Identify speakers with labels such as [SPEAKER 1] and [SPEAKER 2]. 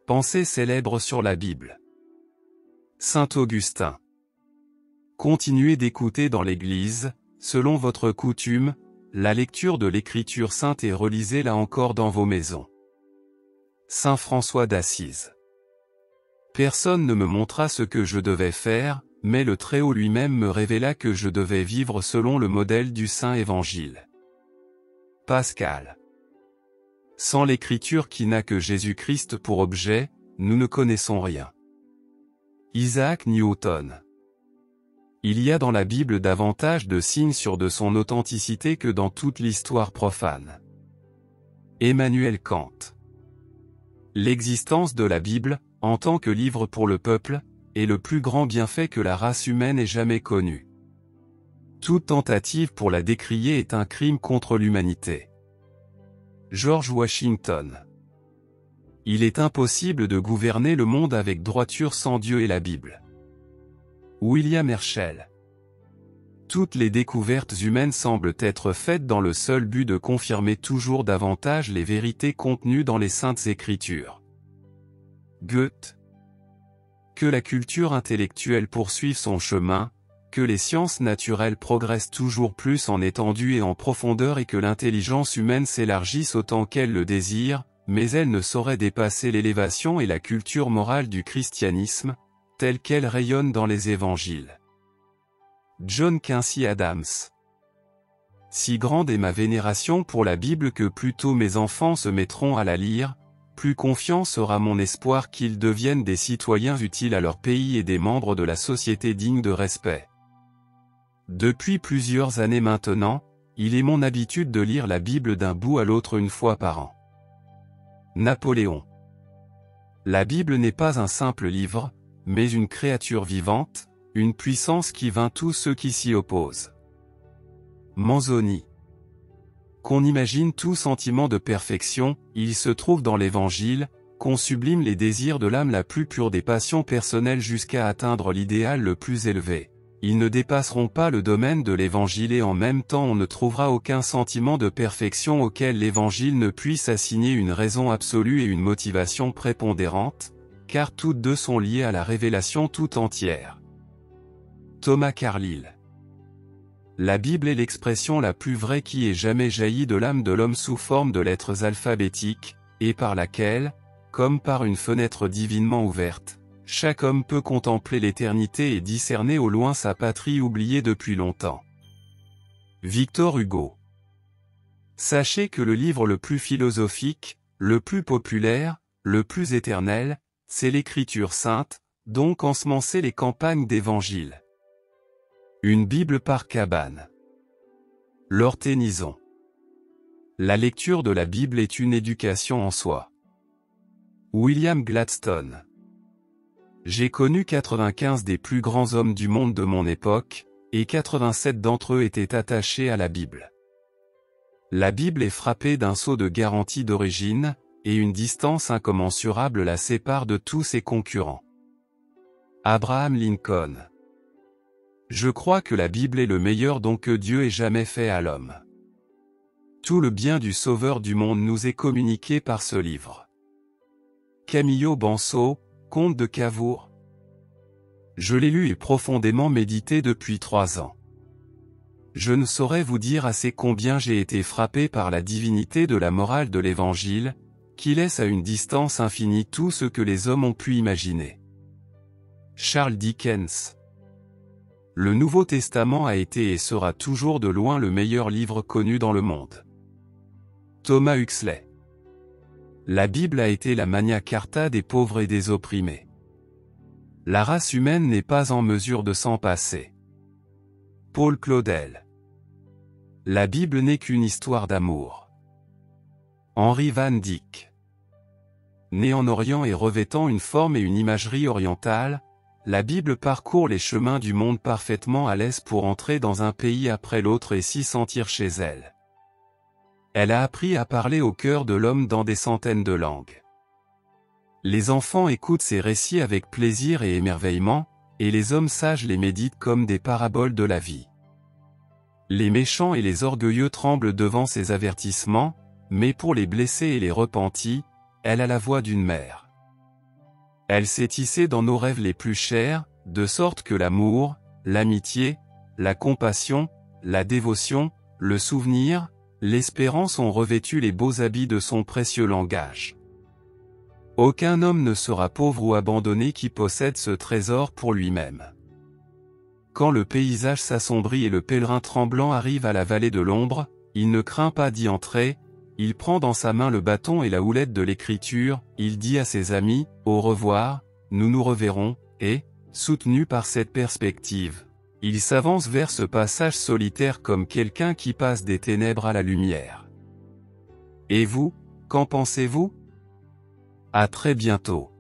[SPEAKER 1] Pensée célèbre sur la Bible. Saint Augustin. Continuez d'écouter dans l'Église, selon votre coutume, la lecture de l'Écriture sainte et relisez-la encore dans vos maisons. Saint François d'Assise. Personne ne me montra ce que je devais faire, mais le Très-Haut lui-même me révéla que je devais vivre selon le modèle du Saint Évangile. Pascal. Sans l'Écriture qui n'a que Jésus-Christ pour objet, nous ne connaissons rien. Isaac Newton. Il y a dans la Bible davantage de signes sûrs de son authenticité que dans toute l'histoire profane. Emmanuel Kant. L'existence de la Bible, en tant que livre pour le peuple, est le plus grand bienfait que la race humaine ait jamais connu. Toute tentative pour la décrier est un crime contre l'humanité. George Washington. Il est impossible de gouverner le monde avec droiture sans Dieu et la Bible. William Herschel. Toutes les découvertes humaines semblent être faites dans le seul but de confirmer toujours davantage les vérités contenues dans les Saintes Écritures. Goethe. Que la culture intellectuelle poursuive son chemin, que les sciences naturelles progressent toujours plus en étendue et en profondeur et que l'intelligence humaine s'élargisse autant qu'elle le désire, mais elle ne saurait dépasser l'élévation et la culture morale du christianisme, telle qu'elle rayonne dans les évangiles. John Quincy Adams. Si grande est ma vénération pour la Bible que plus tôt mes enfants se mettront à la lire, plus confiant sera mon espoir qu'ils deviennent des citoyens utiles à leur pays et des membres de la société dignes de respect. Depuis plusieurs années maintenant, il est mon habitude de lire la Bible d'un bout à l'autre une fois par an. Napoléon. La Bible n'est pas un simple livre, mais une créature vivante, une puissance qui vainc tous ceux qui s'y opposent. Manzoni. Qu'on imagine tout sentiment de perfection, il se trouve dans l'Évangile, qu'on sublime les désirs de l'âme la plus pure des passions personnelles jusqu'à atteindre l'idéal le plus élevé. Ils ne dépasseront pas le domaine de l'Évangile et en même temps on ne trouvera aucun sentiment de perfection auquel l'Évangile ne puisse assigner une raison absolue et une motivation prépondérante, car toutes deux sont liées à la révélation tout entière. Thomas Carlyle. La Bible est l'expression la plus vraie qui ait jamais jailli de l'âme de l'homme sous forme de lettres alphabétiques, et par laquelle, comme par une fenêtre divinement ouverte, chaque homme peut contempler l'éternité et discerner au loin sa patrie oubliée depuis longtemps. Victor Hugo. Sachez que le livre le plus philosophique, le plus populaire, le plus éternel, c'est l'Écriture sainte, donc ensemencez les campagnes d'Évangile. Une Bible par Cabane. Lord Tennyson. La lecture de la Bible est une éducation en soi. William Gladstone. J'ai connu 95 des plus grands hommes du monde de mon époque, et 87 d'entre eux étaient attachés à la Bible. La Bible est frappée d'un sceau de garantie d'origine, et une distance incommensurable la sépare de tous ses concurrents. Abraham Lincoln. Je crois que la Bible est le meilleur don que Dieu ait jamais fait à l'homme. Tout le bien du Sauveur du monde nous est communiqué par ce livre. Camillo Benso, comte de Cavour. Je l'ai lu et profondément médité depuis 3 ans. Je ne saurais vous dire assez combien j'ai été frappé par la divinité de la morale de l'Évangile, qui laisse à une distance infinie tout ce que les hommes ont pu imaginer. Charles Dickens. Le Nouveau Testament a été et sera toujours de loin le meilleur livre connu dans le monde. Thomas Huxley. La Bible a été la Magna Carta des pauvres et des opprimés. La race humaine n'est pas en mesure de s'en passer. Paul Claudel. La Bible n'est qu'une histoire d'amour. Henry Van Dyck. Né en Orient et revêtant une forme et une imagerie orientale, la Bible parcourt les chemins du monde parfaitement à l'aise pour entrer dans un pays après l'autre et s'y sentir chez elle. Elle a appris à parler au cœur de l'homme dans des centaines de langues. Les enfants écoutent ces récits avec plaisir et émerveillement, et les hommes sages les méditent comme des paraboles de la vie. Les méchants et les orgueilleux tremblent devant ces avertissements, mais pour les blessés et les repentis, elle a la voix d'une mère. Elle s'est tissée dans nos rêves les plus chers, de sorte que l'amour, l'amitié, la compassion, la dévotion, le souvenir, l'espérance ont revêtu les beaux habits de son précieux langage. Aucun homme ne sera pauvre ou abandonné qui possède ce trésor pour lui-même. Quand le paysage s'assombrit et le pèlerin tremblant arrive à la vallée de l'ombre, il ne craint pas d'y entrer, il prend dans sa main le bâton et la houlette de l'écriture, il dit à ses amis, « Au revoir, nous nous reverrons », et, soutenu par cette perspective, il s'avance vers ce passage solitaire comme quelqu'un qui passe des ténèbres à la lumière. Et vous, qu'en pensez-vous ? À très bientôt.